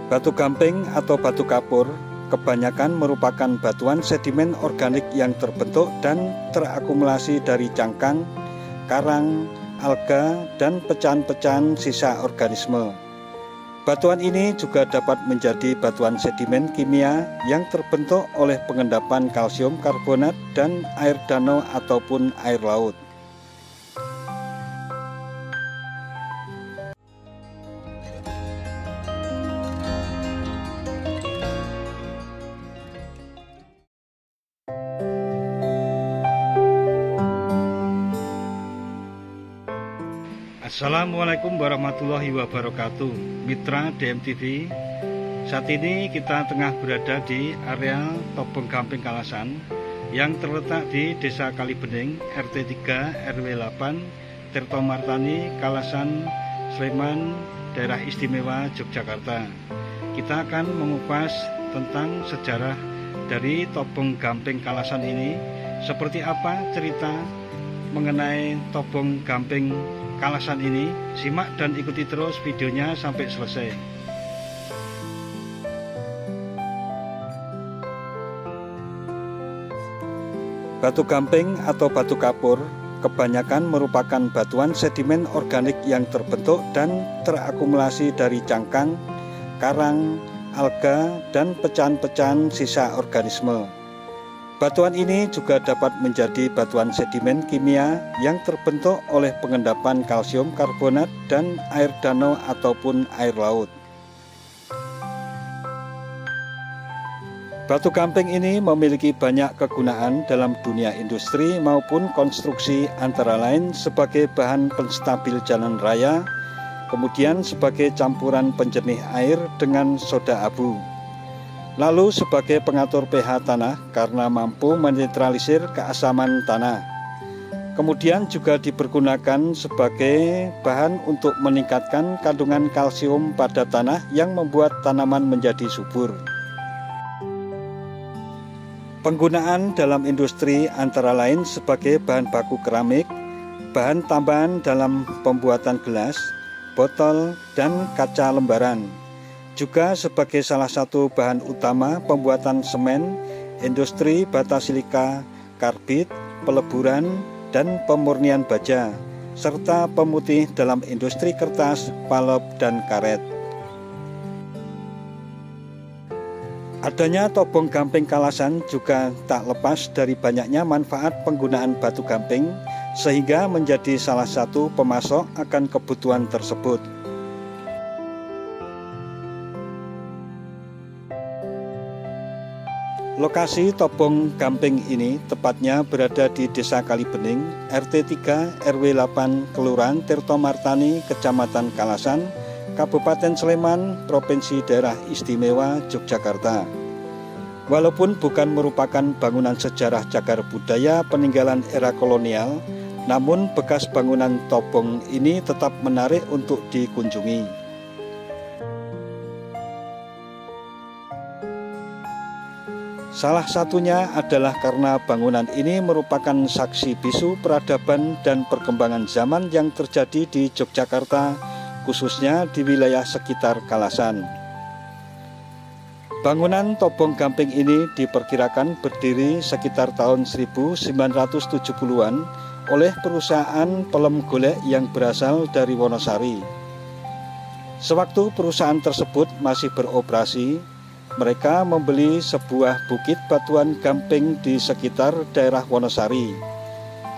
Batu gamping atau batu kapur kebanyakan merupakan batuan sedimen organik yang terbentuk dan terakumulasi dari cangkang, karang, alga, dan pecahan-pecahan sisa organisme. Batuan ini juga dapat menjadi batuan sedimen kimia yang terbentuk oleh pengendapan kalsium karbonat dan air danau ataupun air laut. Assalamualaikum warahmatullahi wabarakatuh. Mitra DMTV, saat ini kita tengah berada di area Tobong Gamping Kalasan yang terletak di Desa Kalibening, RT 3 RW 8, Tirto Martani, Kalasan, Sleman, Daerah Istimewa Yogyakarta. Kita akan mengupas tentang sejarah dari Tobong Gamping Kalasan ini, seperti apa cerita mengenai Tobong Gamping Kalasan ini. Simak dan ikuti terus videonya sampai selesai. Batu gamping atau batu kapur kebanyakan merupakan batuan sedimen organik yang terbentuk dan terakumulasi dari cangkang, karang, alga, dan pecahan-pecahan sisa organisme. Batuan ini juga dapat menjadi batuan sedimen kimia yang terbentuk oleh pengendapan kalsium karbonat dan air danau ataupun air laut. Batu gamping ini memiliki banyak kegunaan dalam dunia industri maupun konstruksi, antara lain sebagai bahan penstabil jalan raya, kemudian sebagai campuran penjernih air dengan soda abu. Lalu sebagai pengatur pH tanah karena mampu menetralisir keasaman tanah. Kemudian juga dipergunakan sebagai bahan untuk meningkatkan kandungan kalsium pada tanah yang membuat tanaman menjadi subur. Penggunaan dalam industri antara lain sebagai bahan baku keramik, bahan tambahan dalam pembuatan gelas, botol, dan kaca lembaran. Juga sebagai salah satu bahan utama pembuatan semen, industri bata silika, karbit, peleburan, dan pemurnian baja, serta pemutih dalam industri kertas, palop, dan karet. Adanya Tobong Gamping Kalasan juga tak lepas dari banyaknya manfaat penggunaan batu gamping, sehingga menjadi salah satu pemasok akan kebutuhan tersebut. Lokasi Tobong Gamping ini tepatnya berada di Desa Kalibening, RT 3 RW 8, Kelurahan Tirto Martani, Kecamatan Kalasan, Kabupaten Sleman, Provinsi Daerah Istimewa Yogyakarta. Walaupun bukan merupakan bangunan sejarah cagar budaya peninggalan era kolonial, namun bekas bangunan Tobong ini tetap menarik untuk dikunjungi. Salah satunya adalah karena bangunan ini merupakan saksi bisu peradaban dan perkembangan zaman yang terjadi di Yogyakarta, khususnya di wilayah sekitar Kalasan. Bangunan Tobong Gamping ini diperkirakan berdiri sekitar tahun 1970-an oleh perusahaan pelem golek yang berasal dari Wonosari. Sewaktu perusahaan tersebut masih beroperasi, mereka membeli sebuah bukit batuan gamping di sekitar daerah Wonosari.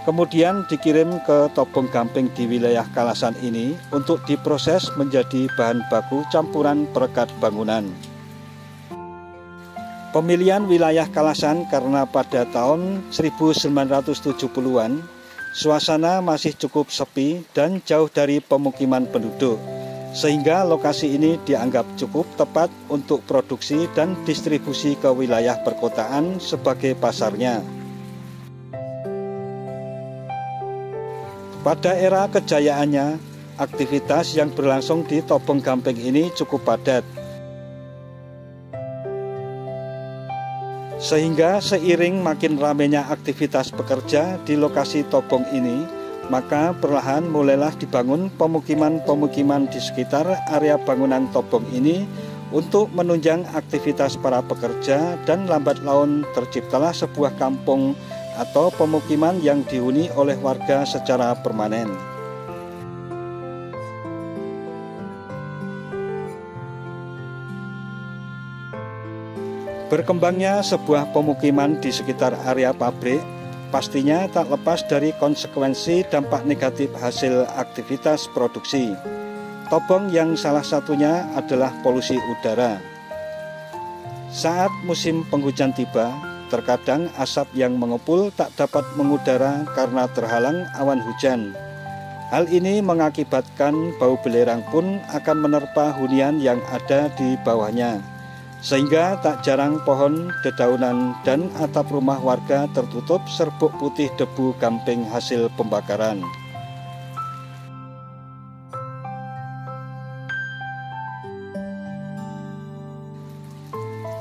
Kemudian dikirim ke Tobong Gamping di wilayah Kalasan ini untuk diproses menjadi bahan baku campuran perekat bangunan. Pemilihan wilayah Kalasan karena pada tahun 1970-an suasana masih cukup sepi dan jauh dari pemukiman penduduk, sehingga lokasi ini dianggap cukup tepat untuk produksi dan distribusi ke wilayah perkotaan sebagai pasarnya. Pada era kejayaannya, aktivitas yang berlangsung di Tobong Gamping ini cukup padat. Sehingga seiring makin ramainya aktivitas pekerja di lokasi Tobong ini, maka perlahan mulailah dibangun pemukiman-pemukiman di sekitar area bangunan Tobong ini Untuk menunjang aktivitas para pekerja dan lambat laun terciptalah sebuah kampung atau pemukiman yang dihuni oleh warga secara permanen. Berkembangnya sebuah pemukiman di sekitar area pabrik pastinya tak lepas dari konsekuensi dampak negatif hasil aktivitas produksi. Tobong yang salah satunya adalah polusi udara. Saat musim penghujan tiba, terkadang asap yang mengepul tak dapat mengudara karena terhalang awan hujan. Hal ini mengakibatkan bau belerang pun akan menerpa hunian yang ada di bawahnya, sehingga tak jarang pohon, dedaunan, dan atap rumah warga tertutup serbuk putih debu gamping hasil pembakaran.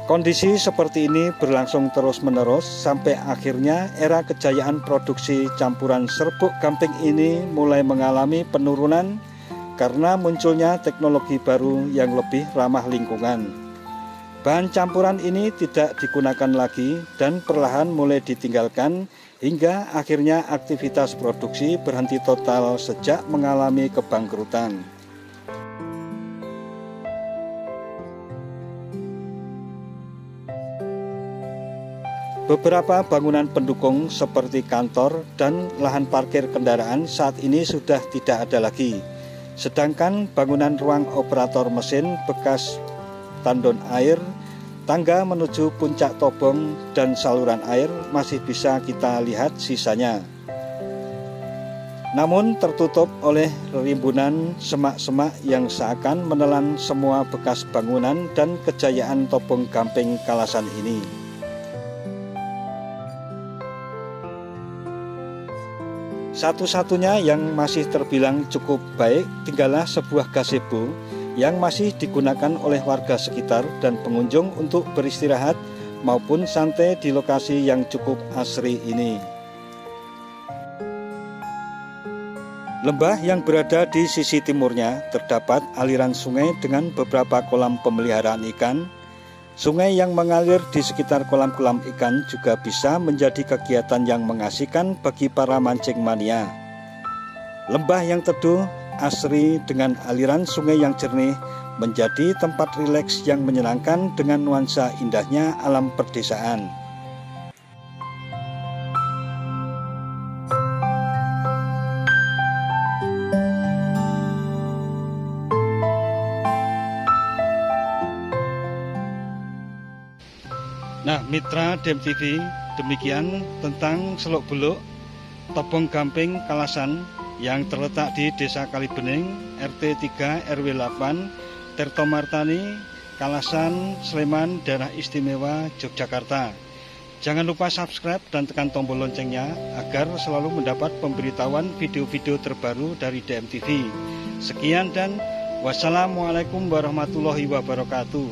Kondisi seperti ini berlangsung terus-menerus sampai akhirnya era kejayaan produksi campuran serbuk gamping ini mulai mengalami penurunan karena munculnya teknologi baru yang lebih ramah lingkungan. Bahan campuran ini tidak digunakan lagi dan perlahan mulai ditinggalkan hingga akhirnya aktivitas produksi berhenti total sejak mengalami kebangkrutan. Beberapa bangunan pendukung seperti kantor dan lahan parkir kendaraan saat ini sudah tidak ada lagi. Sedangkan bangunan ruang operator mesin bekas tandon air, tangga menuju puncak tobong dan saluran air masih bisa kita lihat sisanya. Namun tertutup oleh rimbunan semak-semak yang seakan menelan semua bekas bangunan dan kejayaan Tobong Gamping Kalasan ini. Satu-satunya yang masih terbilang cukup baik tinggallah sebuah gazebo yang masih digunakan oleh warga sekitar dan pengunjung untuk beristirahat maupun santai di lokasi yang cukup asri ini. Lembah yang berada di sisi timurnya terdapat aliran sungai dengan beberapa kolam pemeliharaan ikan. Sungai yang mengalir di sekitar kolam-kolam ikan juga bisa menjadi kegiatan yang mengasihkan bagi para mancing mania. Lembah yang teduh, asri dengan aliran sungai yang jernih menjadi tempat rileks yang menyenangkan dengan nuansa indahnya alam perdesaan. Nah, mitra DMTV, demikian tentang Seluk-Beluk Tobong Gamping Kalasan yang terletak di Desa Kalibening, RT 3 RW 8, Tirto Martani, Kalasan, Sleman, Daerah Istimewa Yogyakarta. Jangan lupa subscribe dan tekan tombol loncengnya agar selalu mendapat pemberitahuan video-video terbaru dari DMTV. Sekian dan wassalamualaikum warahmatullahi wabarakatuh.